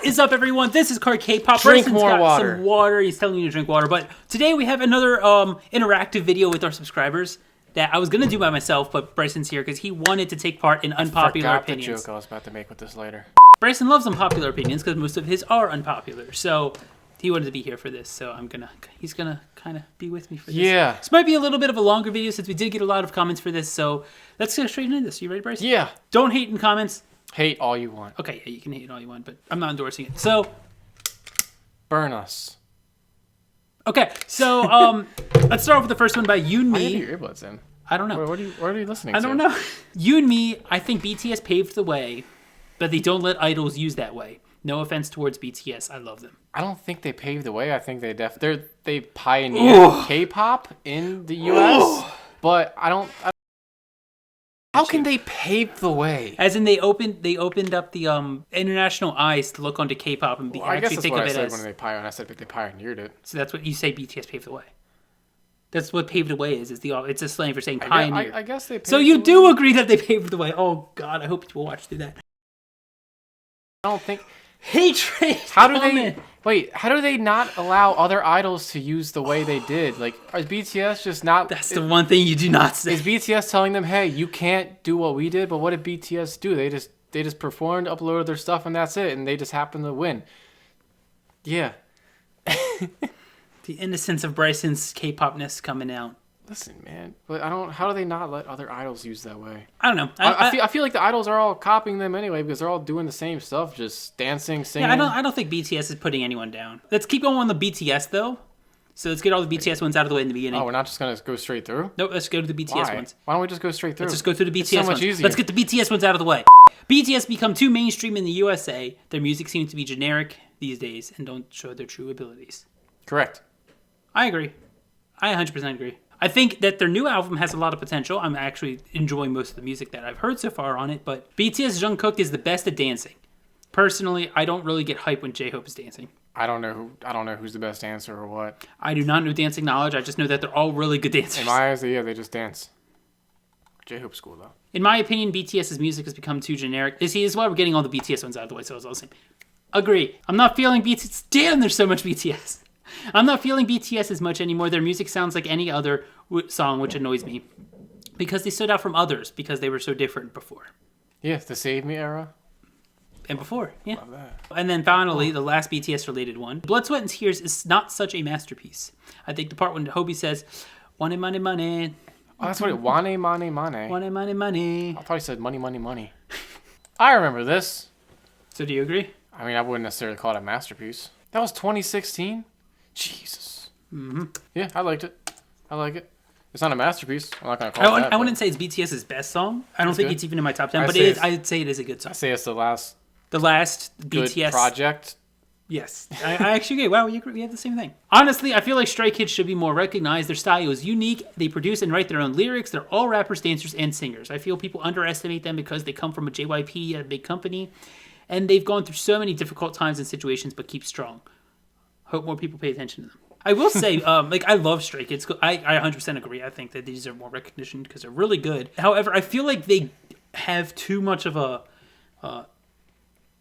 What is up, everyone? This is KPOP. Drink more water. Some water. He's telling you to drink water. But today we have another interactive video with our subscribers that I was going to do by myself, but Bryson's here because he wanted to take part in unpopular opinions. The joke I was about to make with this later. Bryson loves unpopular opinions because most of his are unpopular. So he wanted to be here for this. So he's gonna kind of be with me for this. Yeah. This might be a little bit of a longer video since we did get a lot of comments for this. So let's get straight into this. You ready, Bryson? Yeah. Don't hate in comments. Hate all you want. Okay, yeah, you can hate all you want, but I'm not endorsing it. So burn us. Okay, so let's start off with the first one by Yoon Why do you Mi. have your earbuds in? I don't know. What are you listening to? I don't know. Yoon Mi, I think BTS paved the way, but they don't let idols use that way. No offense towards BTS, I love them. I don't think they paved the way. I think they pioneered K-pop in the US, but I don't. How can they pave the way? As in, they opened up the international eyes to look onto K-pop and I guess actually that's think what of I it said as. when they pioneered. I said that they pioneered it. So that's what you say. BTS paved the way. That's what paved the way is. It's a slang for saying pioneer. I guess they. Paved so you the do way. agree that they paved the way? Oh God, I hope people watch through that. I don't think. Hatred. How do they not allow other idols to use the way they did? Like, is BTS just not? That's the one thing you do not say. Is BTS telling them, "Hey, you can't do what we did"? But what did BTS do? They just performed, uploaded their stuff, and that's it. And they just happened to win. Yeah. The innocence of Bryson's K-popness coming out. Listen, man. But I don't. How do they not let other idols use that way? I don't know. I feel like the idols are all copying them anyway because they're all doing the same stuff, just dancing, singing. Yeah, I don't think BTS is putting anyone down. Let's keep going on the BTS though. So let's get all the BTS ones out of the way in the beginning. Oh, we're not just gonna go straight through? Nope, let's go to the BTS ones. Why don't we just go straight through? Let's just go through the BTS it's so much ones. easier. Let's get the BTS ones out of the way. BTS become too mainstream in the USA. Their music seems to be generic these days and don't show their true abilities. Correct. I agree. I 100% agree. I think that their new album has a lot of potential. I'm actually enjoying most of the music that I've heard so far on it, but BTS Jungkook is the best at dancing. Personally, I don't really get hype when J-Hope is dancing. I don't know who's the best dancer or what. I do not know dancing knowledge. I just know that they're all really good dancers. In my eyes, yeah, they just dance. J-Hope's cool though. In my opinion, BTS's music has become too generic. This is why we're getting all the BTS ones out of the way, so I was all saying. Agree. I'm not feeling BTS. Damn, there's so much BTS. I'm not feeling BTS as much anymore. Their music sounds like any other song, which annoys me. Because they stood out from others, because they were so different before. Yeah, the Save Me era. And before, yeah. Love that. And then finally, the last BTS-related one. Blood, Sweat, and Tears is not such a masterpiece. I think the part when Hobie says, "Money, money, money." Oh, that's what it. Wane, mane, mane. Money, money, money. I thought he said money, money, money. I remember this. So do you agree? I mean, I wouldn't necessarily call it a masterpiece. That was 2016. Jesus. Mm-hmm. Yeah, I liked it. I like it. It's not a masterpiece. I'm not gonna call it that. I wouldn't say it's BTS's best song. I don't think good. it's even in my top 10, I'd but say I'd say it is a good song. I say it's the last The last good BTS project. Yes, I actually agree. Wow, we have the same thing. Honestly, I feel like Stray Kids should be more recognized. Their style is unique. They produce and write their own lyrics. They're all rappers, dancers, and singers. I feel people underestimate them because they come from a JYP, a big company, and they've gone through so many difficult times and situations, but keep strong. Hope more people pay attention to them. I will say, I love Stray Kids. I 100% agree. I think that they deserve more recognition because they're really good. However, I feel like they have too much of a...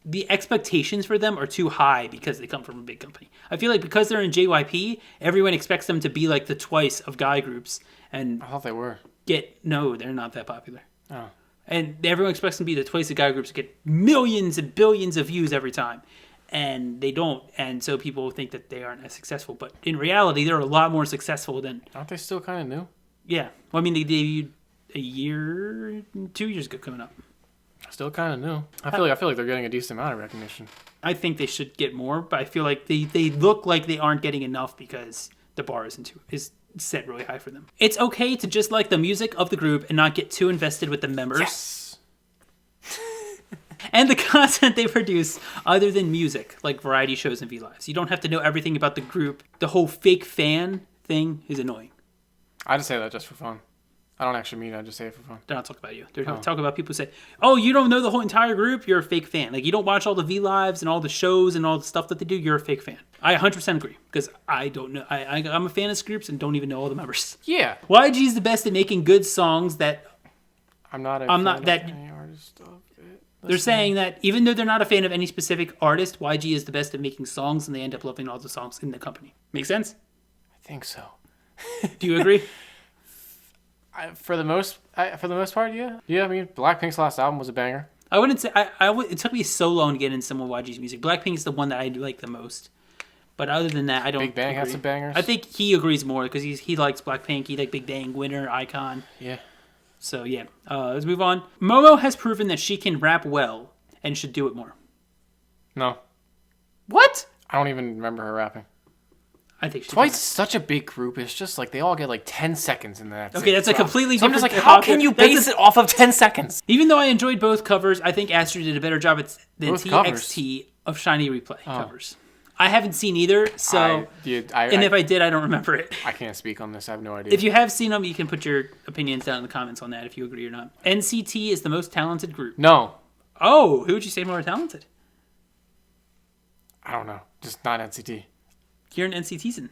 the expectations for them are too high because they come from a big company. I feel like because they're in JYP, everyone expects them to be like the Twice of guy groups. And I thought they were. No, they're not that popular. Oh. And everyone expects them to be the Twice of guy groups, get millions and billions of views every time. And they don't, and so people think that they aren't as successful. But in reality, they're a lot more successful than... Aren't they still kind of new? Yeah. Well, I mean, they debuted 2 years ago coming up. Still kind of new. I feel like they're getting a decent amount of recognition. I think they should get more, but I feel like they look like they aren't getting enough because the bar is set really high for them. It's okay to just like the music of the group and not get too invested with the members. Yes! And the content they produce other than music, like variety shows and V-Lives. You don't have to know everything about the group. The whole fake fan thing is annoying. I just say that just for fun. I don't actually mean it. I just say it for fun. They're not talking about you. They're talking about people who say, "Oh, you don't know the whole entire group? You're a fake fan. Like, you don't watch all the V-Lives and all the shows and all the stuff that they do. You're a fake fan." I 100% agree because I don't know. I'm a fan of groups and don't even know all the members. Yeah. YG is the best at making good songs that... I'm not that... any artist of it. They're saying that even though they're not a fan of any specific artist, YG is the best at making songs, and they end up loving all the songs in the company. Make sense? I think so. Do you agree? For the most part, yeah. Yeah, I mean, Blackpink's last album was a banger. I wouldn't say it took me so long to get into some of YG's music. Blackpink is the one that I like the most. But other than that, I don't. Big Bang agree. has some bangers. I think he agrees more because he likes Blackpink. He like Big Bang, Winner, Icon. Yeah. So yeah, let's move on. Momo has proven that she can rap well and should do it more. No. What? I don't even remember her rapping. I think Twice is such a big group. It's just like they all get like 10 seconds in that. Okay, that's a completely different. I'm just like, how can you base it off of 10 seconds? Even though I enjoyed both covers, I think Astrid did a better job than Both TXT of Shiny Replay covers. I haven't seen either, so if I did, I don't remember it. I can't speak on this. I have no idea. If you have seen them, you can put your opinions down in the comments on that if you agree or not. NCT is the most talented group. No. Oh, who would you say more talented? I don't know. Just not NCT. You're an NCTian.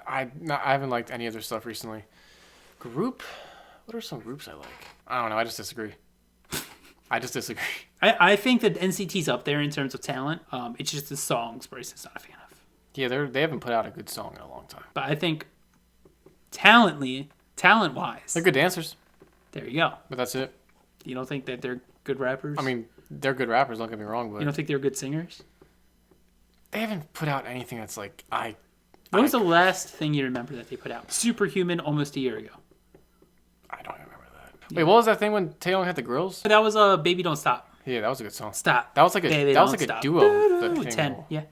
I haven't liked any of their stuff recently. Group? What are some groups I like? I don't know. I just disagree. I think that NCT's up there in terms of talent. It's just the songs Bryce is not a fan of. Yeah, they haven't put out a good song in a long time. But I think talent-wise, they're good dancers. There you go. But that's it. You don't think that they're good rappers? I mean, they're good rappers. Don't get me wrong, but you don't think they're good singers? They haven't put out anything that's like When was the last thing you remember that they put out? Superhuman almost a year ago. I don't remember that. Wait, what was that thing when Taeyong had the girls? That was Baby Don't Stop. Yeah, that was a good song. Stop. That was like a duo. 10. Yeah.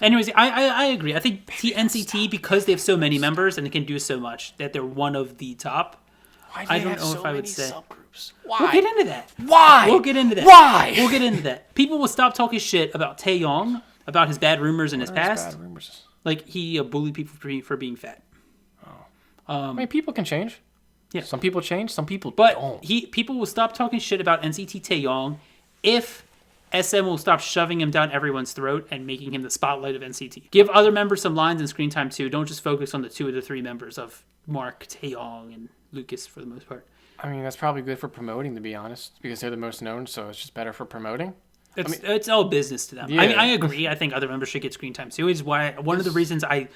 Anyways, I agree. I think NCT, because they have so many members and they can do so much, that they're one of the top. Why do I they don't have know so if I would many say. subgroups? Why? We'll get into that. Why? We'll get into that. Why? We'll get into that. People will stop talking shit about Taeyong, about his bad rumors in his past. Bad rumors? Like he bullied people for being fat. I mean, people can change. Yeah. Some people change. Some people But don't. people will stop talking shit about NCT Taeyong if SM will stop shoving him down everyone's throat and making him the spotlight of NCT. Give other members some lines and screen time too. Don't just focus on the 2 of the 3 members of Mark, Taeyong, and Lucas for the most part. I mean, that's probably good for promoting, to be honest, because they're the most known, so it's just better for promoting. It's all business to them. Yeah. I mean, I agree. I think other members should get screen time too. Is why one of the reasons I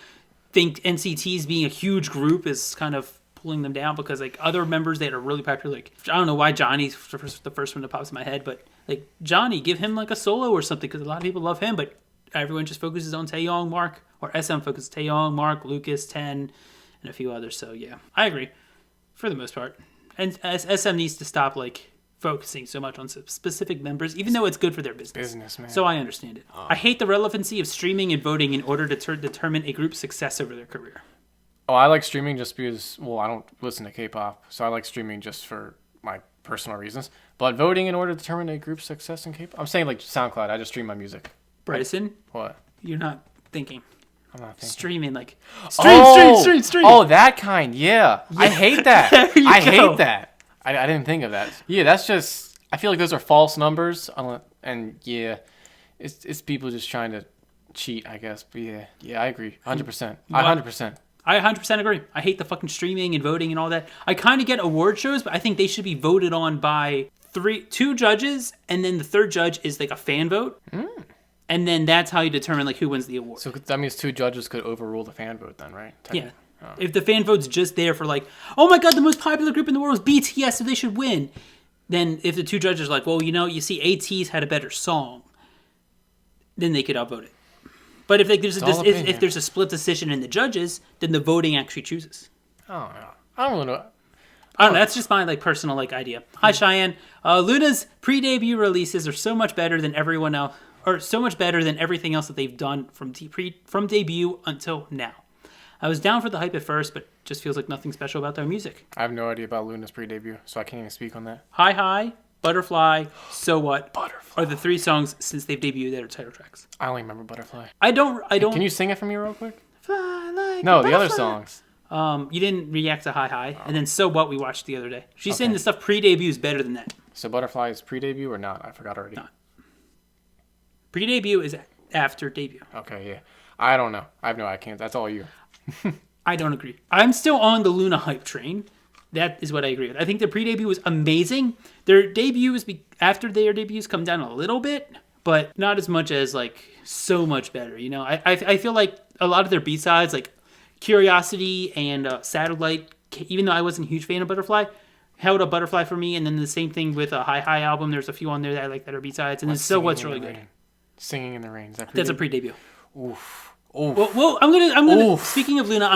think NCT's being a huge group is kind of pulling them down, because like other members that are really popular, like I don't know why Johnny's the first one that pops in my head, but like Johnny, give him like a solo or something, because a lot of people love him, but everyone just focuses on Taeyong, Mark, or SM focuses Taeyong, Mark, Lucas, 10, and a few others. So yeah, I agree for the most part. And SM needs to stop like focusing so much on specific members, even though it's good for their business. Man. So I understand it. I hate the relevancy of streaming and voting in order to determine a group's success over their career. Oh, I like streaming just because, well, I don't listen to K-pop, so I like streaming just for my personal reasons. But voting in order to determine a group's success in K-pop, I'm saying like SoundCloud. I just stream my music. Bryson, What? you're not thinking. I'm not thinking. Streaming, like stream. Oh, that kind. Yeah. I hate that. There you go. Hate that. I didn't think of that. Yeah, that's just. I feel like those are false numbers, and yeah, it's people just trying to cheat, I guess. But yeah, I agree, 100%. 100%. I 100% agree. I hate the fucking streaming and voting and all that. I kind of get award shows, but I think they should be voted on by 2 judges, and then the third judge is like a fan vote. And then that's how you determine like who wins the award. So that means 2 judges could overrule the fan vote then, right? Yeah. Oh. If the fan vote's just there for like, oh my god, the most popular group in the world is BTS, so they should win. Then if the 2 judges are like, well, you see AT's had a better song, then they could outvote it. But if like, if there's a split decision in the judges, then the voting actually chooses. Oh, I don't really know. I don't know. That's just my like personal like idea. Hi Cheyenne. Luna's pre-debut releases are so much better than everyone else, or so much better than everything else that they've done from debut until now. I was down for the hype at first, but just feels like nothing special about their music. I have no idea about Luna's pre-debut, so I can't even speak on that. Hi, Butterfly, So What Butterfly are the 3 songs since they've debuted their title tracks. I only remember Butterfly. I don't. Can you sing it for me real quick? Fly like No, a the other butterfly. songs. You didn't react to Hi, and then So What we watched the other day. She's saying the stuff pre-debut is better than that. So Butterfly is pre-debut or not? I forgot already. Not. Pre-debut is after debut. Okay, yeah. I don't know. I can't. That's all you. I don't agree. I'm still on the Luna hype train, That is what I agree with. I think their pre-debut was amazing. Their debuts, after their debuts, come down a little bit, but not as much as like so much better. You know, I feel like a lot of their B-sides, like Curiosity and Satellite, even though I wasn't a huge fan of Butterfly, held up Butterfly for me. And then the same thing with a Hi Hi album. There's a few on there that I like that are B-sides. And then So What's really good. Singing in the Rain. That's a pre-debut. Oof. Oof. Well, I'm gonna. Speaking of Luna,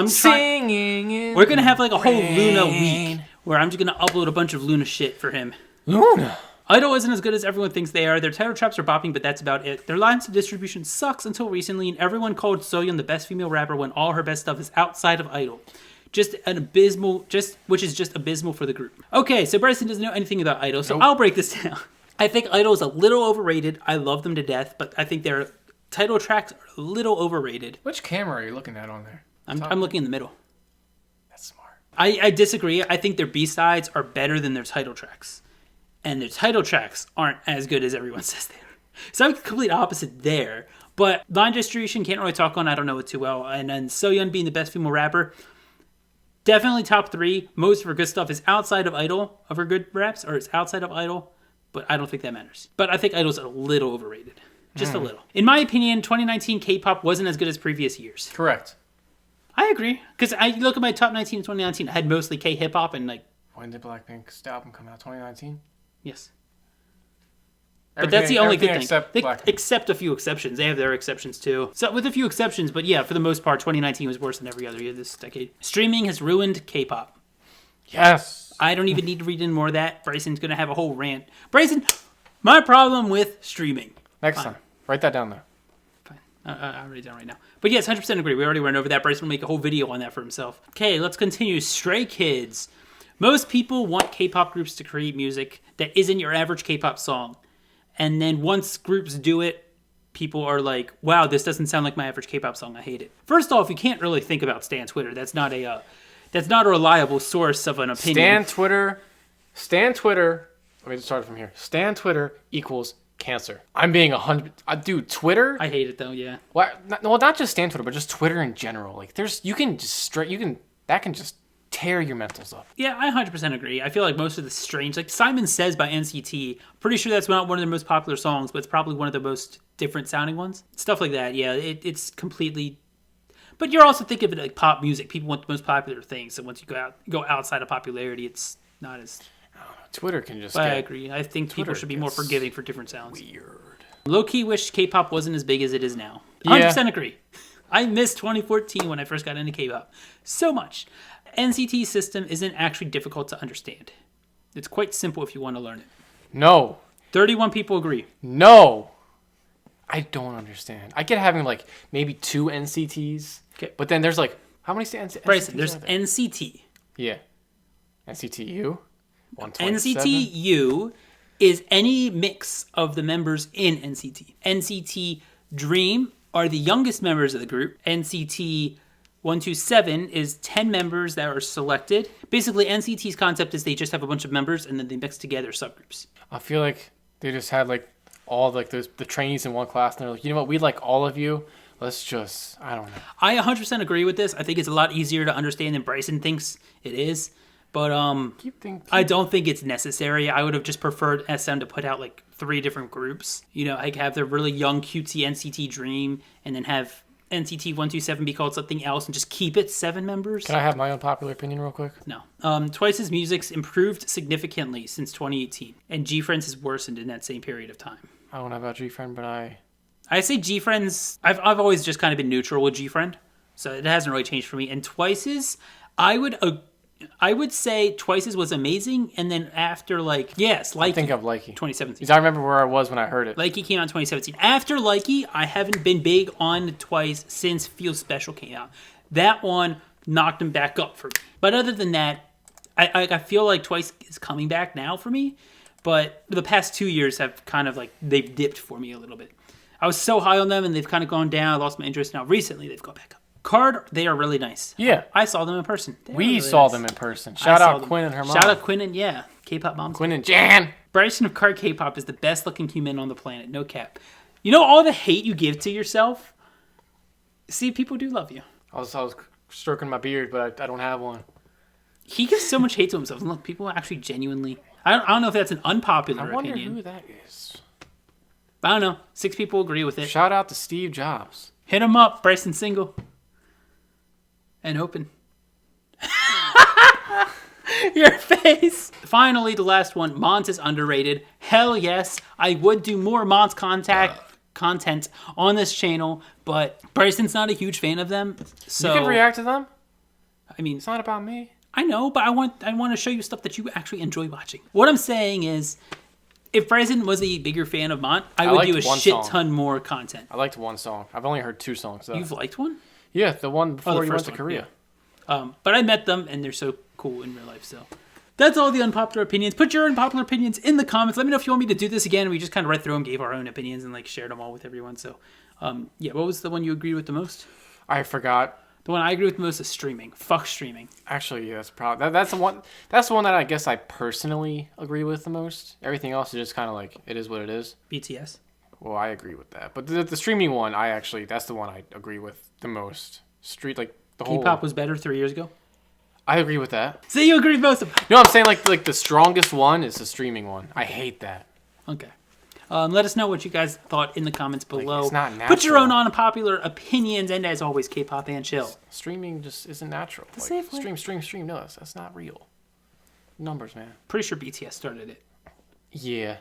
we're gonna have like a whole Luna week where I'm just gonna upload a bunch of Luna shit for him. Luna. Idol isn't as good as everyone thinks they are. Their title traps are bopping, but that's about it. Their lines of distribution sucks until recently, and everyone called Soyeon the best female rapper when all her best stuff is outside of Idol. Which is just abysmal for the group. Okay, so Bryson doesn't know anything about Idol, so I'll break this down. I think Idol is a little overrated. I love them to death, but I think their title tracks are a little overrated. Which camera are you looking at on there? I'm looking in the middle. That's smart. I disagree. I think their B-sides are better than their title tracks. And their title tracks aren't as good as everyone says they are. So I'm complete opposite there. But line distribution, can't really talk on. I don't know it too well. And then Soyeon being the best female rapper, definitely top 3. Most of her good stuff is outside of Idol, of her good raps, or it's outside of Idol. But I don't think that matters. But I think Idol's a little overrated. Just a little. In my opinion, 2019 K-pop wasn't as good as previous years. Correct. I agree. Because I look at my top 19 in 2019, I had mostly K-hip-hop and like... When did Blackpink's album come out? 2019? Yes. But that's the only good thing. Except a few exceptions. They have their exceptions too. So with a few exceptions, but yeah, for the most part, 2019 was worse than every other year this decade. Streaming has ruined K-pop. Yes. I don't even need to read in more of that. Bryson's going to have a whole rant. Bryson, my problem with streaming. Next time. Write that down there. Fine. I'll write it down right now. But yes, 100% agree. We already went over that. Bryson will make a whole video on that for himself. Okay, let's continue. Stray Kids. Most people want K-pop groups to create music that isn't your average K-pop song. And then once groups do it, people are like, wow, this doesn't sound like my average K-pop song. I hate it. First off, you can't really think about Stan Twitter. That's not a reliable source of an opinion. Stan Twitter. Let me just start from here. Stan Twitter equals cancer. I'm being 100. Dude, Twitter. I hate it though. Yeah. Well, not just Stan Twitter, but just Twitter in general. Like, that can just tear your mentals up. Yeah, I 100% agree. I feel like most of the strange, like Simon Says by NCT, pretty sure that's not one of their most popular songs, but it's probably one of the most different sounding ones. Stuff like that, yeah, it's completely... But you're also thinking of it like pop music. People want the most popular things, so once you go outside of popularity, it's not as... I don't know. Twitter can just I agree. I think Twitter people should be more forgiving for different sounds. Weird. Low-key wish K-pop wasn't as big as it is now. Yeah. 100% agree. I missed 2014 when I first got into K-pop. So much. NCT's system isn't actually difficult to understand. It's quite simple if you want to learn it. No. 31 people agree. No. I don't understand. I get having like maybe 2 NCTs. Okay. But then there's like, how many NCTs? Bryson, there's NCT. Yeah. NCTU? 127? NCTU is any mix of the members in NCT. NCT Dream are the youngest members of the group. NCT 127 is 10 members that are selected. Basically, NCT's concept is they just have a bunch of members and then they mix together subgroups. I feel like they just had like all like the trainees in one class and they're like, you know what, we like all of you. Let's just, I don't know. I 100% agree with this. I think it's a lot easier to understand than Bryson thinks it is. But I don't think it's necessary. I would have just preferred SM to put out like 3 different groups. You know, like have the really young, cutesy NCT Dream and then have NCT 127 be called something else and just keep it 7 members. Can I have my unpopular opinion real quick? No. Twice's music's improved significantly since 2018, and G-Friends has worsened in that same period of time. I don't know about G-Friend, but I say G-Friends, I've always just kind of been neutral with G-Friend, so it hasn't really changed for me. And Twice's, I would say Twice's was amazing, and then after Likey. I think of Likey. 2017. Because I remember where I was when I heard it. Likey came out in 2017. After Likey, I haven't been big on Twice since Feel Special came out. That one knocked him back up for me. But other than that, I feel like Twice is coming back now for me, but the past 2 years have kind of like, they've dipped for me a little bit. I was so high on them, and they've kind of gone down. I lost my interest. Now, recently, they've gone back up. Card, they are really nice. Yeah. I saw them in person. We saw them in person. Shout out Quinn and her mom. Shout out Quinn and, yeah, K-pop moms. Quinn and Jan. Bryson of KarKpop is the best looking human on the planet. No cap. You know all the hate you give to yourself? See, people do love you. I was stroking my beard, but I don't have one. He gives so much hate to himself. And look, people actually genuinely... I don't know if that's an unpopular opinion. I wonder who that is. I don't know. 6 people agree with it. Shout out to Steve Jobs. Hit him up, Bryson Single. And open. Your face. Finally, the last one. Mont is underrated. Hell yes. I would do more Mont's content on this channel, but Bryson's not a huge fan of them. So you can react to them. I mean, it's not about me. I know, but I want to show you stuff that you actually enjoy watching. What I'm saying is, if Bryson was a bigger fan of Mont, I would do a shit ton more content. I liked one song. I've only heard 2 songs though. You've liked one? Yeah, the one before you went to Korea. Yeah. But I met them, and they're so cool in real life. So that's all the unpopular opinions. Put your unpopular opinions in the comments. Let me know if you want me to do this again. We just kind of read through them, gave our own opinions, and like shared them all with everyone. So, yeah, what was the one you agreed with the most? I forgot. The one I agree with the most is streaming. Fuck streaming. Actually, yeah, that's probably that's the one. That's the one that I guess I personally agree with the most. Everything else is just kind of like it is what it is. BTS. Well, I agree with that, but the streaming one, that's the one I agree with the most. The whole K-pop was better 3 years ago. I agree with that. So you agree with most of them? No, I'm saying like the strongest one is the streaming one. I hate that. Okay. Let us know what you guys thought in the comments below. It's not natural. Put your own unpopular opinions, and as always, K-pop and chill. Streaming just isn't natural. The safe way. Stream. No, that's not real. Numbers, man. Pretty sure BTS started it. Yeah,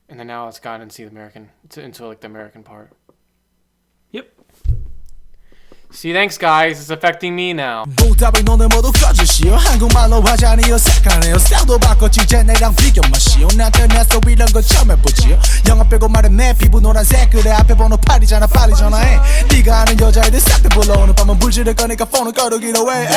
and then now it's gotten into the American part. Yep. See, thanks guys. It's affecting me now. 보답을 너네 모두 꺼주시오 한국말로 하자니요 색하네요 스타일도 바꿨지 이제 내랑 비교 마시오 나한테 내서 이런 거 처음 해보지요 영어 빼고 말해 내 피부 노란색 그래 앞에 번호 8이잖아 빨리 전화해 네가 아는 여자애들 싹 다 불러 오늘 밤은 불지를 거니까 폰을 꺼두기로 해